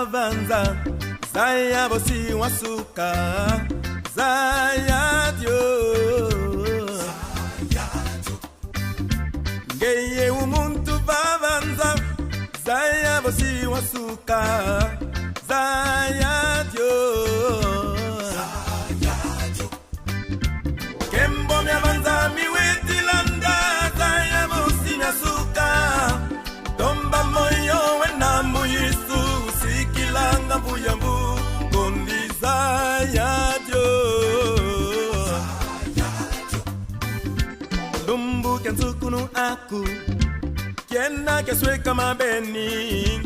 vavanza Zaya bosi wasuka Zaya dio Ngeye umuntu vavanza Zaya bosi wasuka Zaya dio Kembo miavanza miwetilanda Zaya bosi wasuka Tomba moyo wena muyisu Sikilanga buyambu Kondiza yadio Lumbu kensukunu aku Kiena keswe kama beni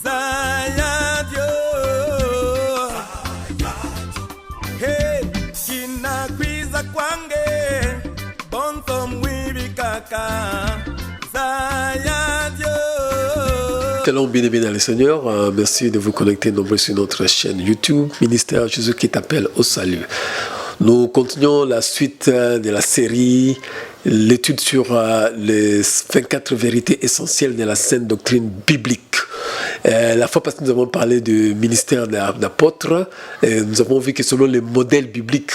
Zayadio Hey, kina kwiza kwange Bonto mwibi kaka Zayadio. Talons bien aimés dans le Seigneur, merci de vous connecter nombreux sur notre chaîne YouTube, Ministère Jésus qui t'appelle au salut. Nous continuons la suite de la série, l'étude sur les 24 vérités essentielles de la sainte doctrine biblique. La fois passée, nous avons parlé du ministère d'apôtre. Nous avons vu que selon les modèles bibliques,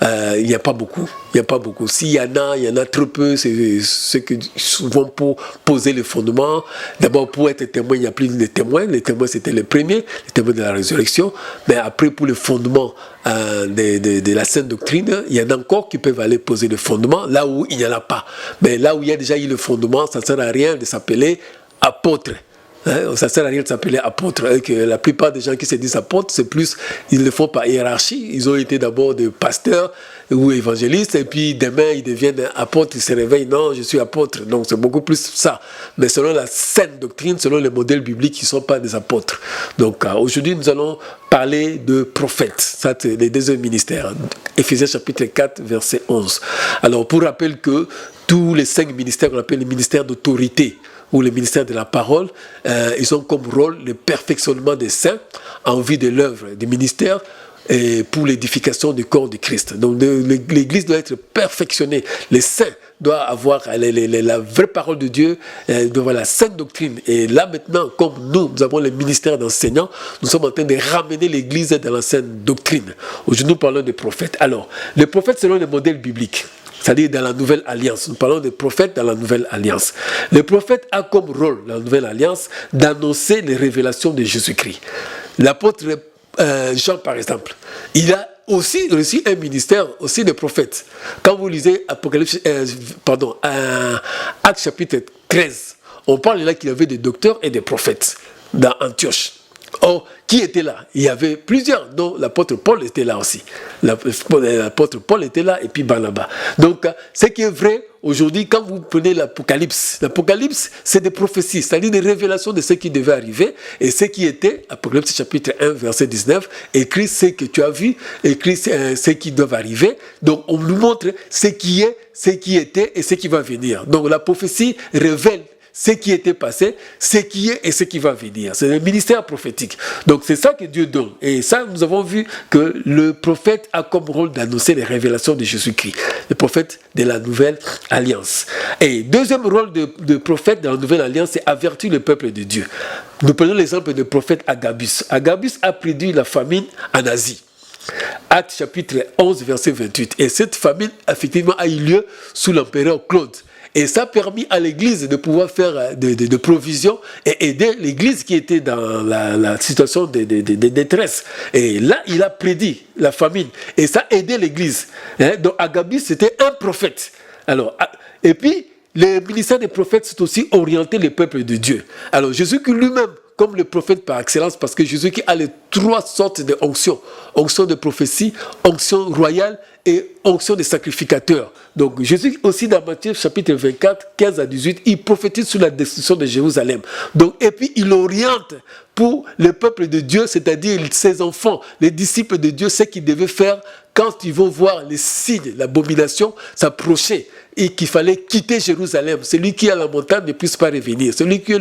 il n'y a pas beaucoup. Il n'y a pas beaucoup. S'il y en a très peu. C'est ce que souvent pour poser le fondement. D'abord, pour être témoin, il n'y a plus de témoins. Les témoins, c'était les premiers, les témoins de la résurrection. Mais après, pour le fondement de la sainte doctrine, il y en a encore qui peuvent aller poser le fondement là où il n'y en a pas. Mais là où il y a déjà eu le fondement, ça ne sert à rien de s'appeler apôtre. Ça sert à rien de s'appeler apôtre. Que la plupart des gens qui se disent apôtres, c'est plus, ils le font par hiérarchie. Ils ont été d'abord des pasteurs ou évangélistes, et puis demain ils deviennent apôtres, ils se réveillent, non, je suis apôtre. Donc c'est beaucoup plus ça. Mais selon la sainte doctrine, selon les modèles bibliques, ils ne sont pas des apôtres. Donc aujourd'hui, nous allons parler de prophètes. Ça, c'est les deuxièmes ministères. Éphésiens chapitre 4, verset 11. Alors, pour rappel que tous les 5 ministères qu'on appelle les ministères d'autorité, ou le ministère de la parole, ils ont comme rôle le perfectionnement des saints en vue de l'œuvre du ministère et pour l'édification du corps de Christ. Donc l'Église doit être perfectionnée. Les saints doivent avoir la vraie parole de Dieu, doivent avoir la sainte doctrine. Et là maintenant, comme nous avons le ministère d'enseignants, nous sommes en train de ramener l'Église dans la sainte doctrine. Aujourd'hui, nous parlons des prophètes. Alors, les prophètes selon le modèle biblique, c'est-à-dire dans la Nouvelle Alliance. Nous parlons des prophètes dans la Nouvelle Alliance. Le prophète a comme rôle, dans la Nouvelle Alliance, d'annoncer les révélations de Jésus-Christ. L'apôtre Jean, par exemple, il a aussi reçu un ministère aussi de prophète. Quand vous lisez Actes chapitre 13, on parle là qu'il y avait des docteurs et des prophètes dans Antioche. Or, qui était là? Il y avait plusieurs, dont l'apôtre Paul était là aussi. L'apôtre Paul était là et puis Barnabas. Donc, ce qui est vrai aujourd'hui, quand vous prenez l'Apocalypse, c'est des prophéties, c'est-à-dire des révélations de ce qui devait arriver et ce qui était, Apocalypse chapitre 1, verset 19, écrit ce que tu as vu, écrit ce qui doit arriver. Donc, on nous montre ce qui est, ce qui était et ce qui va venir. Donc, la prophétie révèle ce qui était passé, ce qui est et ce qui va venir. C'est le ministère prophétique. Donc c'est ça que Dieu donne. Et ça, nous avons vu que le prophète a comme rôle d'annoncer les révélations de Jésus-Christ. Le prophète de la Nouvelle Alliance. Et deuxième rôle de prophète dans la Nouvelle Alliance, c'est avertir le peuple de Dieu. Nous prenons l'exemple du prophète Agabus. Agabus a prédit la famine en Asie. Actes chapitre 11, verset 28. Et cette famine, effectivement, a eu lieu sous l'empereur Claude. Et ça a permis à l'Église de pouvoir faire des provisions et aider l'Église qui était dans la situation de détresse. Et là, il a prédit la famine. Et ça a aidé l'Église. Donc Agabus, c'était un prophète. Alors, et puis, le ministère des prophètes, c'est aussi orienter les peuples de Dieu. Alors, Jésus lui-même, comme le prophète par excellence, parce que Jésus qui a les 3 sortes de onctions. Onction de prophétie, onction royale et onction de sacrificateur. Donc Jésus aussi dans Matthieu chapitre 24, 15 à 18, il prophétise sur la destruction de Jérusalem. Donc, et puis il oriente pour le peuple de Dieu, c'est-à-dire ses enfants, les disciples de Dieu, ce qu'ils devaient faire quand ils vont voir les signes, l'abomination s'approcher et qu'il fallait quitter Jérusalem. Celui qui est à la montagne ne puisse pas revenir. Celui qui est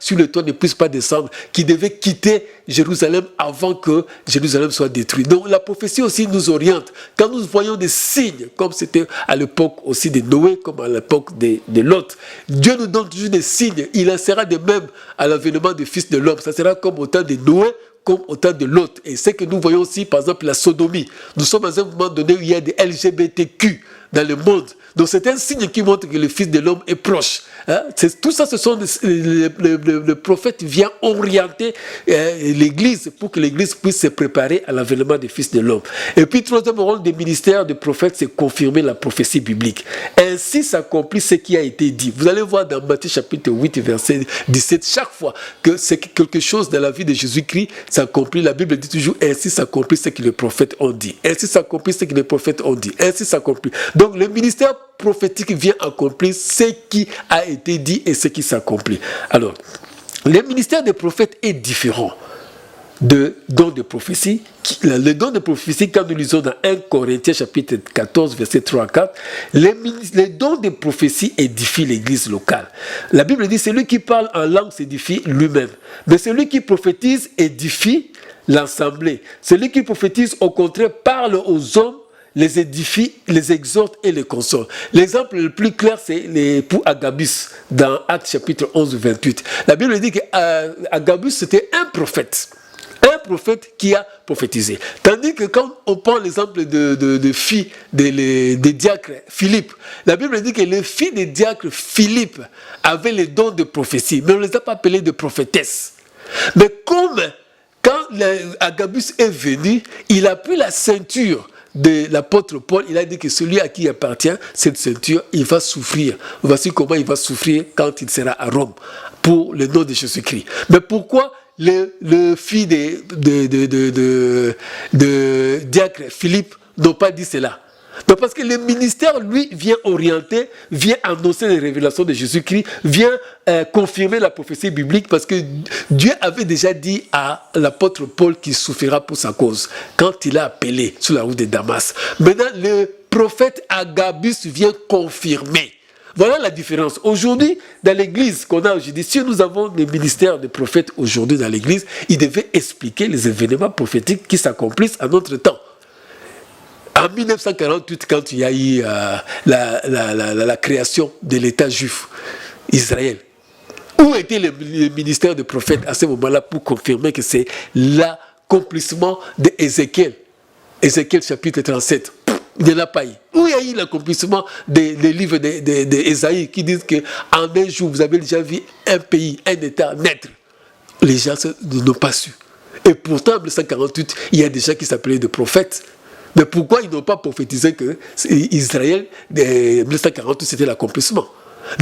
sur le toit ne puisse pas descendre. Qui devait quitter Jérusalem avant que Jérusalem soit détruit. Donc la prophétie aussi nous oriente. Quand nous voyons des signes, comme c'était à l'époque aussi de Noé, comme à l'époque de Lot, Dieu nous donne toujours des signes. Il en sera de même à l'avènement du Fils de l'homme. Ça sera comme au temps de Noé, comme au temps de Lot. Et c'est que nous voyons aussi, par exemple, la sodomie. Nous sommes à un moment donné où il y a des LGBTQ dans le monde. Donc c'est un signe qui montre que le Fils de l'homme est proche. Hein? Tout ça, ce sont le prophète vient orienter l'Église pour que l'Église puisse se préparer à l'avènement du Fils de l'homme. Et puis, troisième rôle des ministères de prophète, c'est confirmer la prophétie biblique. Ainsi s'accomplit ce qui a été dit. Vous allez voir dans Matthieu chapitre 8, verset 17, chaque fois que c'est quelque chose dans la vie de Jésus-Christ s'accomplit, la Bible dit toujours ainsi s'accomplit ce que les prophètes ont dit. Ainsi s'accomplit ce que les prophètes ont dit. Ainsi s'accomplit. Donc, le ministère prophétique vient accomplir ce qui a été dit et ce qui s'accomplit. Alors, le ministère des prophètes est différent de don de prophétie. Le don de prophétie, quand nous lisons dans 1 Corinthiens chapitre 14, verset 3 à 4, les dons de prophétie édifient l'église locale. La Bible dit, celui qui parle en langue s'édifie lui-même. Mais celui qui prophétise édifie l'assemblée. Celui qui prophétise, au contraire, parle aux hommes, les édifie, les exhorte et les console. L'exemple le plus clair, c'est pour Agabus, dans Actes chapitre 11, 28. La Bible dit qu'Agabus, c'était un prophète qui a prophétisé. Tandis que quand on prend l'exemple de filles des diacres Philippe, la Bible dit que les filles des diacres Philippe avaient les dons de prophétie, mais on ne les a pas appelées de prophétesses. Mais comme quand Agabus est venu, il a pris la ceinture de l'apôtre Paul, il a dit que celui à qui il appartient cette ceinture, il va souffrir. Voici comment il va souffrir quand il sera à Rome pour le nom de Jésus-Christ. Mais pourquoi le fils de diacre Philippe n'ont pas dit cela? Donc parce que le ministère, lui, vient orienter, vient annoncer les révélations de Jésus-Christ, vient confirmer la prophétie biblique, parce que Dieu avait déjà dit à l'apôtre Paul qu'il souffrira pour sa cause, quand il a appelé sur la route de Damas. Maintenant, le prophète Agabus vient confirmer. Voilà la différence. Aujourd'hui, dans l'église qu'on a aujourd'hui, si nous avons des ministères de prophètes aujourd'hui dans l'église, ils devaient expliquer les événements prophétiques qui s'accomplissent à notre temps. En 1948, quand il y a eu la création de l'État juif, Israël, où était le ministère de prophètes à ce moment-là pour confirmer que c'est l'accomplissement d'Ézéchiel? Ézéchiel chapitre 37. Il n'y en a pas eu. Où il y a eu l'accomplissement des livres d'Ésaïe qui disent qu'en un jour, vous avez déjà vu un pays, un État naître. Les gens n'ont pas su. Et pourtant, en 1948, il y a des gens qui s'appelaient des prophètes. Mais pourquoi ils n'ont pas prophétisé que Israël, en 1948, c'était l'accomplissement?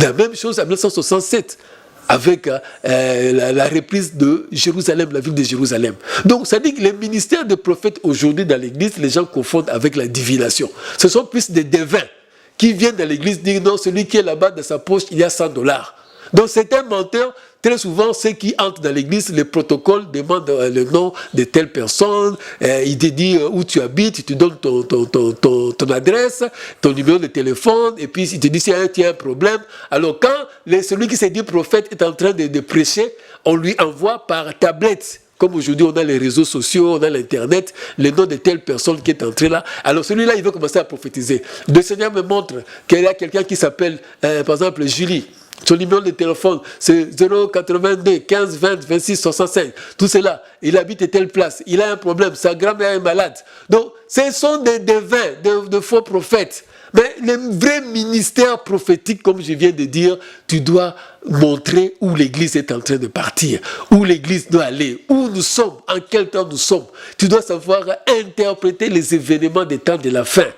La même chose en 1967, avec la reprise de Jérusalem, la ville de Jérusalem. Donc, ça dit que les ministères de prophètes aujourd'hui dans l'église, les gens confondent avec la divination. Ce sont plus des devins qui viennent dans l'église dire non, celui qui est là-bas dans sa poche, il y a $100. Donc, c'est un menteur. Très souvent, ceux qui entrent dans l'église, le protocole demande le nom de telle personne, il te dit où tu habites, il te donne ton adresse, ton numéro de téléphone, et puis il te dit si tu as un problème. Alors quand celui qui s'est dit prophète est en train de prêcher, on lui envoie par tablette. Comme aujourd'hui, on a les réseaux sociaux, on a l'Internet, le nom de telle personne qui est entrée là. Alors celui-là, il veut commencer à prophétiser. Le Seigneur me montre qu'il y a quelqu'un qui s'appelle, par exemple, Julie. Son numéro de téléphone, c'est 082 15 20 26 65. Tout cela, il habite à telle place, il a un problème, sa grand-mère est malade. Donc, ce sont des devins, de faux prophètes. Mais le vrai ministère prophétique, comme je viens de dire, tu dois montrer où l'Église est en train de partir, où l'Église doit aller, où nous sommes, en quel temps nous sommes. Tu dois savoir interpréter les événements des temps de la fin.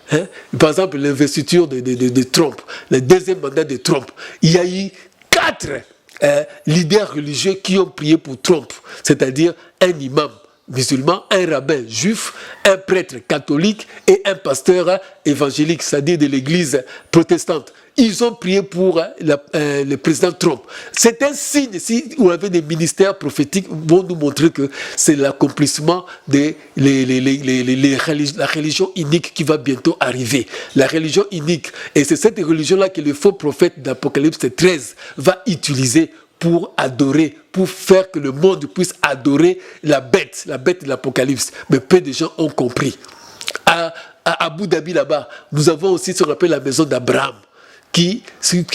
Hein? Par exemple, l'investiture de Trump, le deuxième mandat de Trump, il y a eu 4 leaders religieux qui ont prié pour Trump, c'est-à-dire un imam musulman, un rabbin juif, un prêtre catholique et un pasteur évangélique, c'est-à-dire de l'église protestante. Ils ont prié pour le président Trump. C'est un signe, si on avait des ministères prophétiques, vont nous montrer que c'est l'accomplissement de la religion unique qui va bientôt arriver. La religion unique. Et c'est cette religion-là que le faux prophète d'Apocalypse 13 va utiliser pour adorer, pour faire que le monde puisse adorer la bête de l'Apocalypse. Mais peu de gens ont compris. À Abu Dhabi, là-bas, nous avons aussi ce qu'on appelle la maison d'Abraham. qui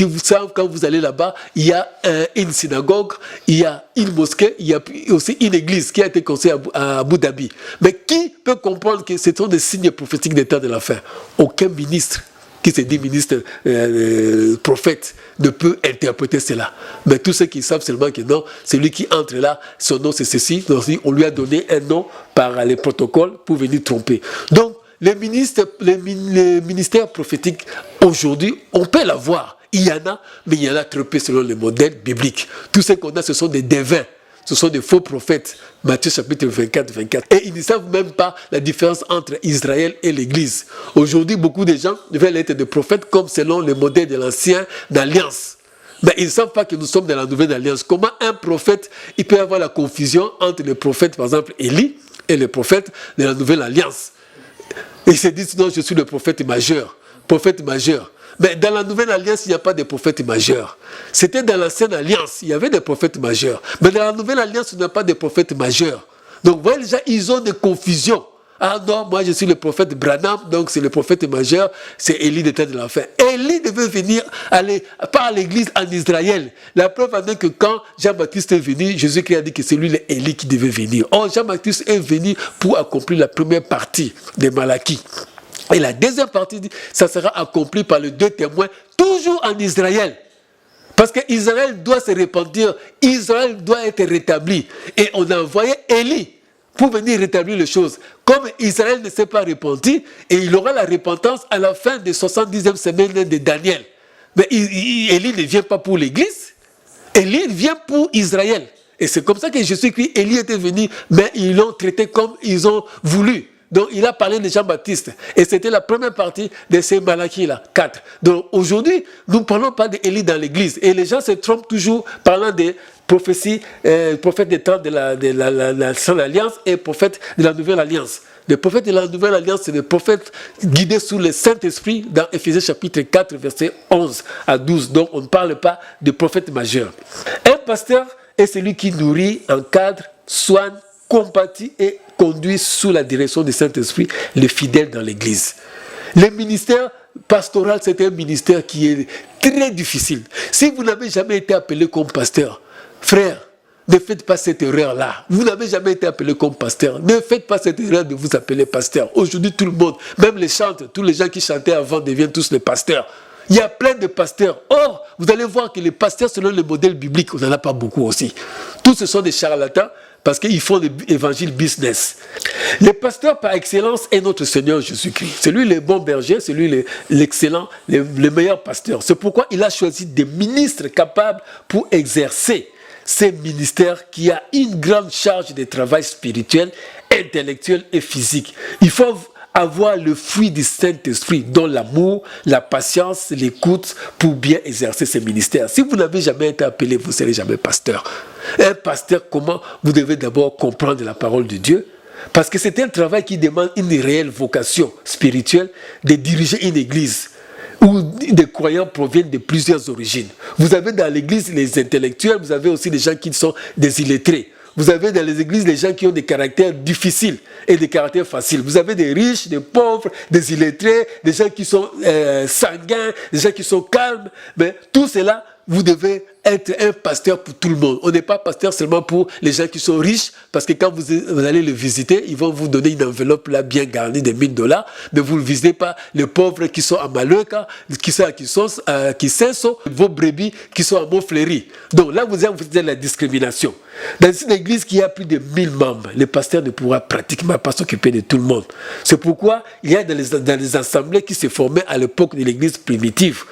vous savez, quand vous allez là-bas, il y a une synagogue, il y a une mosquée, il y a aussi une église qui a été construite à Abu Dhabi. Mais qui peut comprendre que ce sont des signes prophétiques des temps de la fin? Aucun ministre qui se dit ministre, prophète, ne peut interpréter cela. Mais tous ceux qui savent seulement que non, celui qui entre là, son nom c'est ceci, donc on lui a donné un nom par les protocoles pour venir tromper. Donc, les ministères prophétiques, aujourd'hui, on peut l'avoir. Il y en a, mais il y en a très peu selon le modèle biblique. Tout ce qu'on a, ce sont des devins. Ce sont des faux prophètes. Matthieu chapitre 24. Et ils ne savent même pas la différence entre Israël et l'Église. Aujourd'hui, beaucoup de gens veulent être des prophètes comme selon le modèle de l'ancienne alliance. Mais ils ne savent pas que nous sommes dans la nouvelle alliance. Comment un prophète, il peut y avoir la confusion entre les prophètes, par exemple Élie, et les prophètes de la nouvelle alliance. Ils se disent, non, je suis le prophète majeur. Prophète majeur. Mais dans la nouvelle alliance, il n'y a pas de prophète majeur. C'était dans l'ancienne alliance, il y avait des prophètes majeurs. Mais dans la nouvelle alliance, il n'y a pas de prophète majeur. Donc, vous voyez, déjà, ils ont des confusions. Ah non, moi je suis le prophète Branham, donc c'est le prophète majeur, c'est Élie des temps de la fin. Élie devait venir, pas à l'église en Israël. La preuve en est que quand Jean-Baptiste est venu, Jésus-Christ a dit que c'est lui Élie qui devait venir. Or, Jean-Baptiste est venu pour accomplir la première partie de Malachie. Et la deuxième partie, ça sera accompli par les deux témoins, toujours en Israël. Parce qu'Israël doit se repentir, Israël doit être rétabli. Et on a envoyé Élie pour venir rétablir les choses. Comme Israël ne s'est pas repenti, et il aura la repentance à la fin de 70e semaine de Daniel. Mais Élie ne vient pas pour l'Église, Élie vient pour Israël. Et c'est comme ça que Jésus-Christ, Élie était venu, mais ils l'ont traité comme ils ont voulu. Donc il a parlé de Jean-Baptiste. Et c'était la première partie de ces Malachie-là, 4. Donc aujourd'hui, nous ne parlons pas d'Élie dans l'Église. Et les gens se trompent toujours parlant des prophéties, prophètes des temps de l'Ancienne Alliance et prophètes de la Nouvelle Alliance. Les prophètes de la Nouvelle Alliance, c'est des prophètes guidés sous le Saint-Esprit dans Éphésiens chapitre 4, versets 11 à 12. Donc on ne parle pas de prophète majeur. Un pasteur est celui qui nourrit, encadre, soigne, compatit et conduit sous la direction du Saint-Esprit les fidèles dans l'Église. Le ministère pastoral, c'est un ministère qui est très difficile. Si vous n'avez jamais été appelé comme pasteur, frère, ne faites pas cette erreur-là. Vous n'avez jamais été appelé comme pasteur. Ne faites pas cette erreur de vous appeler pasteur. Aujourd'hui, tout le monde, même les chanteurs, tous les gens qui chantaient avant deviennent tous les pasteurs. Il y a plein de pasteurs. Or, vous allez voir que les pasteurs, selon le modèle biblique, on n'en a pas beaucoup aussi. Tous ce sont des charlatans parce qu'ils font l'évangile business. Le pasteur par excellence est notre Seigneur Jésus-Christ. C'est lui le bon berger, c'est lui l'excellent, le meilleur pasteur. C'est pourquoi il a choisi des ministres capables pour exercer ces ministères qui a une grande charge de travail spirituel, intellectuel et physique. Il faut avoir le fruit du Saint-Esprit, dont l'amour, la patience, l'écoute, pour bien exercer ces ministères. Si vous n'avez jamais été appelé, vous ne serez jamais pasteur. Un pasteur, comment? Vous devez d'abord comprendre la parole de Dieu, parce que c'est un travail qui demande une réelle vocation spirituelle de diriger une église où des croyants proviennent de plusieurs origines. Vous avez dans l'église les intellectuels, vous avez aussi des gens qui sont des illettrés. Vous avez dans les églises des gens qui ont des caractères difficiles et des caractères faciles. Vous avez des riches, des pauvres, des illettrés, des gens qui sont sanguins, des gens qui sont calmes. Mais tout cela, vous devez être un pasteur pour tout le monde. On n'est pas pasteur seulement pour les gens qui sont riches, parce que quand vous allez le visiter, ils vont vous donner une enveloppe là bien garnie de $1000, mais vous ne visitez pas les pauvres qui sont à Maleka, qui sont vos brebis qui sont à Montfleury. Donc là, vous avez la discrimination. Dans une église qui a plus de 1000 membres, le pasteur ne pourra pratiquement pas s'occuper de tout le monde. C'est pourquoi il y a dans les assemblées qui se formaient à l'époque de l'église primitive,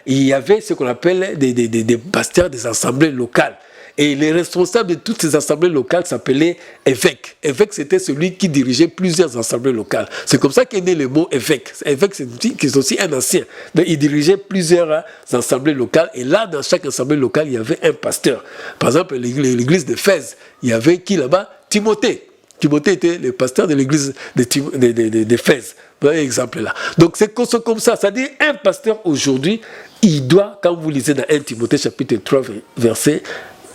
il y avait ce qu'on appelle des pasteurs des assemblées locales. Et les responsables de toutes ces assemblées locales s'appelaient évêques. Évêque, c'était celui qui dirigeait plusieurs assemblées locales. C'est comme ça qu'est né le mot évêque. Évêque, c'est aussi un ancien. Donc, il dirigeait plusieurs assemblées locales. Et là, dans chaque assemblée locale, il y avait un pasteur. Par exemple, l'église d'Éphèse, il y avait qui là-bas? Timothée. Timothée était le pasteur de l'église d'Éphèse. Vous voyez l'exemple là. Donc, c'est comme ça. C'est-à-dire, un pasteur aujourd'hui, il doit, quand vous lisez dans 1 Timothée chapitre 3, verset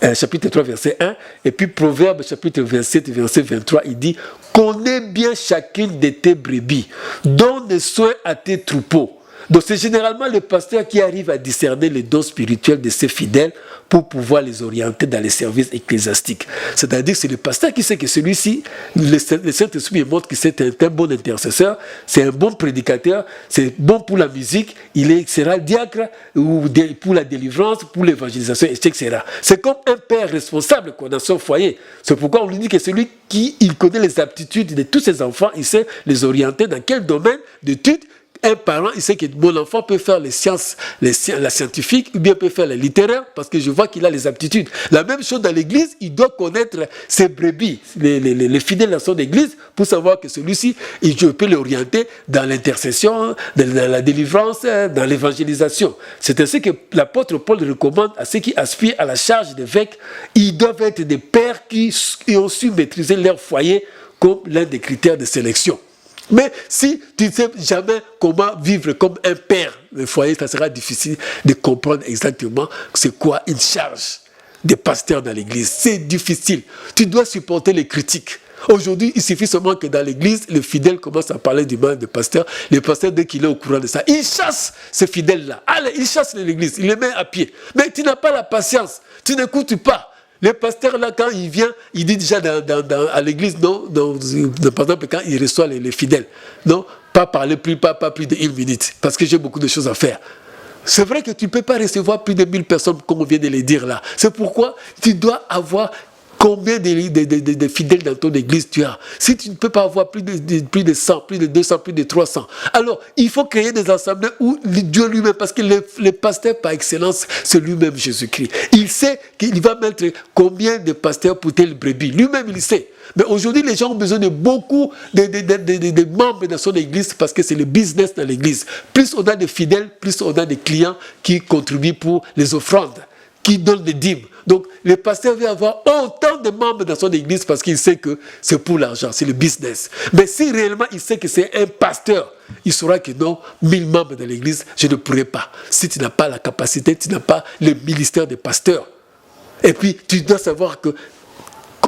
1, et puis Proverbe chapitre 27, verset 23, il dit « Connais bien chacune de tes brebis, donne soin à tes troupeaux, Donc c'est généralement le pasteur qui arrive à discerner les dons spirituels de ses fidèles pour pouvoir les orienter dans les services ecclésiastiques. C'est-à-dire que c'est le pasteur qui sait que celui-ci, le Saint-Esprit montre que c'est un bon intercesseur, c'est un bon prédicateur, c'est bon pour la musique, il sera diacre ou pour la délivrance, pour l'évangélisation, etc. C'est comme un père responsable dans son foyer. C'est pourquoi on lui dit que celui qui connaît les aptitudes de tous ses enfants, il sait les orienter dans quel domaine d'études. Un parent, il sait que mon enfant peut faire les sciences, la scientifique, ou bien peut faire les littéraires, parce que je vois qu'il a les aptitudes. La même chose dans l'église, il doit connaître ses brebis, les fidèles dans son église, pour savoir que celui-ci, je peux l'orienter dans l'intercession, dans la délivrance, dans l'évangélisation. C'est ainsi que l'apôtre Paul recommande à ceux qui aspirent à la charge d'évêque, ils doivent être des pères qui ont su maîtriser leur foyer comme l'un des critères de sélection. Mais si tu ne sais jamais comment vivre comme un père de foyer, ça sera difficile de comprendre exactement c'est quoi une charge de pasteur dans l'église. C'est difficile. Tu dois supporter les critiques. Aujourd'hui, il suffit seulement que dans l'église, le fidèle commence à parler du mal de pasteur. Le pasteur, dès qu'il est au courant de ça, il chasse ces fidèles-là. Allez, il chasse l'église, il les met à pied. Mais tu n'as pas la patience, tu n'écoutes pas. Le pasteur, là, quand il vient, il dit déjà à l'église, non, par exemple, quand il reçoit les fidèles, non, pas parler plus de 1 minute, parce que j'ai beaucoup de choses à faire. C'est vrai que tu ne peux pas recevoir plus de 1000 personnes, comme on vient de le dire là. C'est pourquoi tu dois avoir combien de fidèles dans ton église tu as. Si tu ne peux pas avoir plus de 100, plus de 200, plus de 300, alors il faut créer des assemblées où Dieu lui-même, parce que le pasteur par excellence, c'est lui-même Jésus-Christ. Il sait qu'il va mettre combien de pasteurs pour telle brebis. Lui-même, il sait. Mais aujourd'hui, les gens ont besoin de beaucoup de membres dans son église parce que c'est le business dans l'église. Plus on a de fidèles, plus on a de clients qui contribuent pour les offrandes, qui donnent des dîmes. Donc, le pasteur veut avoir autant de membres dans son église parce qu'il sait que c'est pour l'argent, c'est le business. Mais si réellement il sait que c'est un pasteur, il saura que non, 1000 membres dans l'église, je ne pourrai pas. Si tu n'as pas la capacité, tu n'as pas le ministère de pasteur. Et puis, tu dois savoir que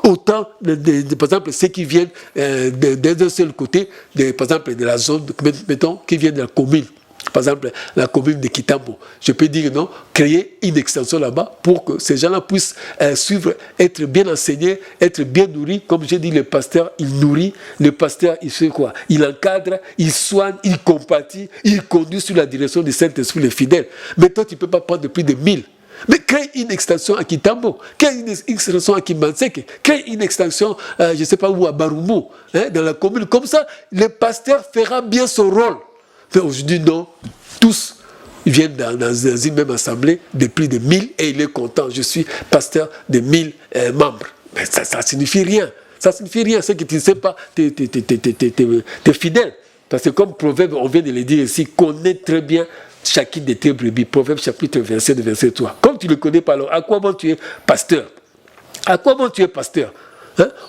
autant, par exemple, ceux qui viennent d'un seul côté, par exemple, de la zone, mettons, qui viennent de la commune. Par exemple, la commune de Kitambo. Je peux dire non, créer une extension là-bas pour que ces gens-là puissent suivre, être bien enseignés, être bien nourris. Comme j'ai dit, le pasteur, il nourrit. Le pasteur, il fait quoi? Il encadre, il soigne, il compatit, il conduit sous la direction du Saint-Esprit, les fidèles. Mais toi, tu ne peux pas prendre plus de 1000. Mais crée une extension à Kitambo, crée une extension à Kimbanseke, crée une extension, je ne sais pas où, à Barumu, dans la commune. Comme ça, le pasteur fera bien son rôle. Mais aujourd'hui, non, tous viennent dans une même assemblée de plus de 1000 et il est content. Je suis pasteur de 1000 membres. Mais ça ne signifie rien. Ça ne signifie rien. C'est que tu ne sais pas, tu es fidèle. Parce que comme Proverbe, on vient de le dire ici, connais très bien chacune de tes brebis. Proverbe chapitre 27, verset 3. Comme tu ne le connais pas, alors à quoi bon tu es pasteur? À quoi bon tu es pasteur?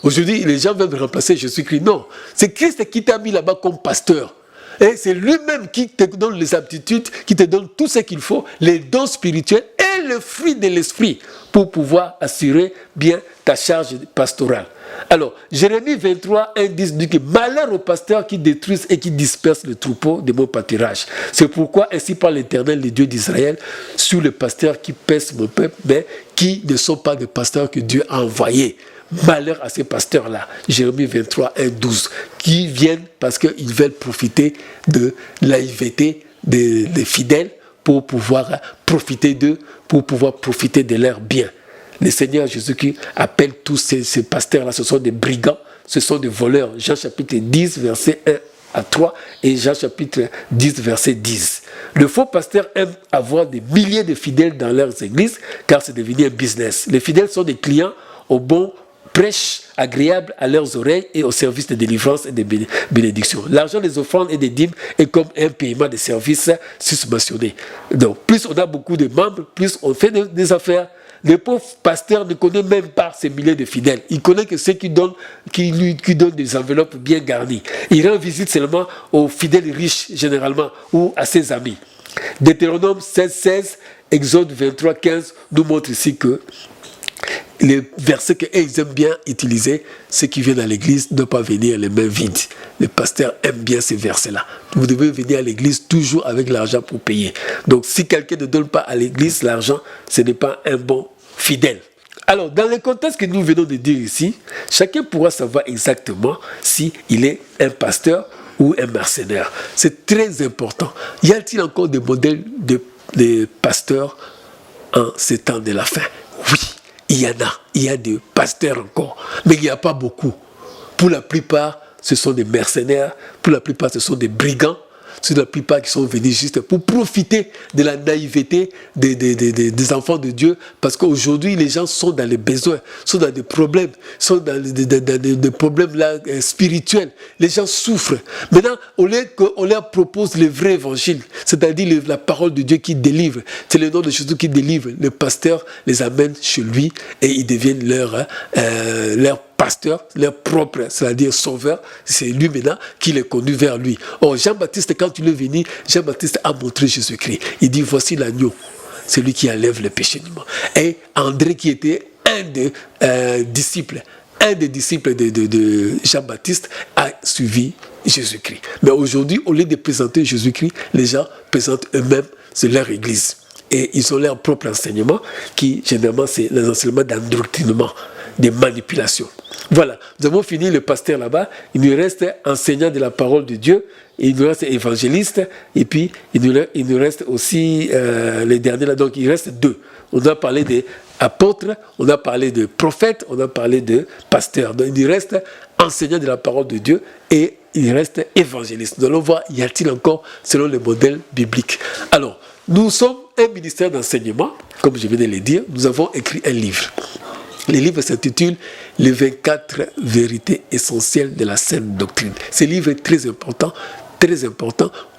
Aujourd'hui, les gens veulent remplacer Jésus-Christ. Non, c'est Christ qui t'a mis là-bas comme pasteur. Et c'est lui-même qui te donne les aptitudes, qui te donne tout ce qu'il faut, les dons spirituels et le fruit de l'esprit pour pouvoir assurer bien ta charge pastorale. Alors, Jérémie 23, 1, 10 dit que malheur aux pasteurs qui détruisent et qui dispersent le troupeau de mon pâturage. C'est pourquoi ainsi parle l'Éternel, le Dieu d'Israël, sur les pasteurs qui pèsent mon peuple, mais qui ne sont pas des pasteurs que Dieu a envoyés. Malheur à ces pasteurs-là, Jérémie 23, 1, 12, qui viennent parce qu'ils veulent profiter de l'aïveté des fidèles pour pouvoir profiter d'eux, pour pouvoir profiter de leurs biens. Le Seigneur Jésus-Christ appelle tous ces pasteurs-là, ce sont des brigands, ce sont des voleurs. Jean chapitre 10, verset 1 à 3 et Jean chapitre 10, verset 10. Le faux pasteur aime avoir des milliers de fidèles dans leurs églises car c'est devenu un business. Les fidèles sont des clients au bon prêche agréable à leurs oreilles et au service de délivrance et de bénédiction. L'argent des offrandes et des dîmes est comme un paiement de services susmentionnés. Donc, plus on a beaucoup de membres, plus on fait des affaires. Le pauvre pasteur ne connaît même pas ces milliers de fidèles. Il connaît que ceux qui donnent des enveloppes bien garnies. Il rend visite seulement aux fidèles riches, généralement, ou à ses amis. Deutéronome 16, 16, Exode 23, 15 nous montre ici que les versets qu'ils aiment bien utiliser, ceux qui viennent à l'église ne doivent pas venir les mains vides. Le pasteur aime bien ces versets-là. Vous devez venir à l'église toujours avec l'argent pour payer. Donc si quelqu'un ne donne pas à l'église l'argent, ce n'est pas un bon fidèle. Alors, dans le contexte que nous venons de dire ici, chacun pourra savoir exactement s'il est un pasteur ou un mercenaire. C'est très important. Y a-t-il encore des modèles de pasteurs en ces temps de la fin? Oui, il y en a. Il y a des pasteurs encore. Mais il n'y a pas beaucoup. Pour la plupart, ce sont des mercenaires. Pour la plupart, ce sont des brigands. C'est la plupart qui sont venus juste pour profiter de la naïveté des enfants de Dieu. Parce qu'aujourd'hui, les gens sont dans les besoins, sont dans des problèmes, sont dans des problèmes là, spirituels. Les gens souffrent. Maintenant, au lieu qu'on leur propose le vrai évangile, c'est-à-dire la parole de Dieu qui délivre, c'est le nom de Jésus qui délivre, le pasteur les amène chez lui et ils deviennent leur pasteur, leur propre, c'est-à-dire sauveur, c'est lui maintenant qui les conduit vers lui. Or, Jean-Baptiste, quand il est venu, Jean-Baptiste a montré Jésus-Christ. Il dit, voici l'agneau, c'est lui qui enlève le péché du monde. Et André, qui était un des disciples de Jean-Baptiste, a suivi Jésus-Christ. Mais aujourd'hui, au lieu de présenter Jésus-Christ, les gens présentent eux-mêmes, c'est leur église. Et ils ont leur propre enseignement, qui généralement c'est les enseignements d'endoctrinement, de manipulation. Voilà, nous avons fini le pasteur là-bas. Il nous reste enseignant de la parole de Dieu, il nous reste évangéliste, et puis il nous reste aussi les derniers là. Donc il reste deux. On a parlé des apôtres, on a parlé de prophètes, on a parlé de pasteurs. Donc il nous reste enseignant de la parole de Dieu et il reste évangéliste. Nous allons voir, y a-t-il encore selon le modèle biblique. Alors, nous sommes un ministère d'enseignement, comme je viens de le dire, nous avons écrit un livre. Le livre s'intitule « Les 24 vérités essentielles de la saine doctrine ». Ce livre est très important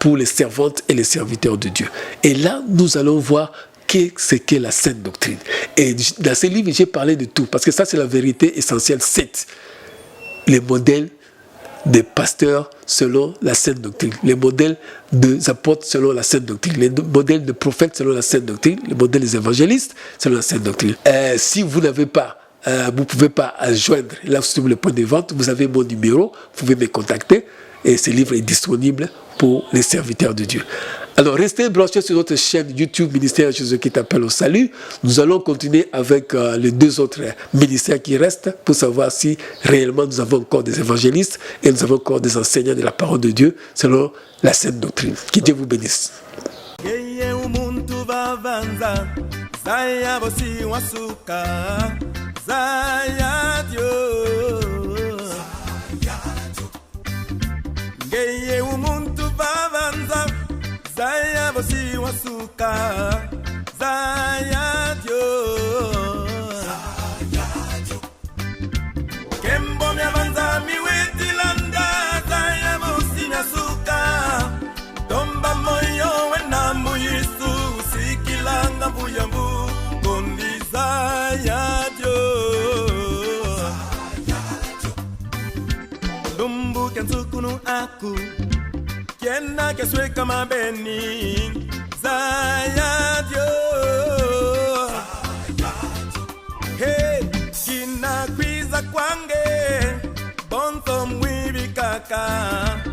pour les servantes et les serviteurs de Dieu. Et là, nous allons voir ce qu'est la saine doctrine. Et dans ce livre, j'ai parlé de tout, parce que ça, c'est la vérité essentielle 7. Les modèles des pasteurs selon la saine doctrine, les modèles des apôtres selon la saine doctrine, les modèles des prophètes selon la saine doctrine, les modèles des évangélistes selon la saine doctrine. Si vous n'avez pas, vous ne pouvez pas joindre là sur le point de vente, vous avez mon numéro, vous pouvez me contacter et ce livre est disponible pour les serviteurs de Dieu. Alors, restez branchés sur notre chaîne YouTube Ministère Jésus qui t'appelle au salut. Nous allons continuer avec les deux autres ministères qui restent pour savoir si réellement nous avons encore des évangélistes et nous avons encore des enseignants de la parole de Dieu selon la saine doctrine. Que Dieu vous bénisse. Zaya bosi wasuka Zaya Dio Kembo miamanza miwetilanda Zaya bosi nasuka Tomba moyo wena muyisu Sikilanga buyambu Kondi Zaya Dio Lumbu kensukunu aku Kiena que soy kama beni Zaya Dio Hey, kina kwiza kwange Bonto mwibi kaka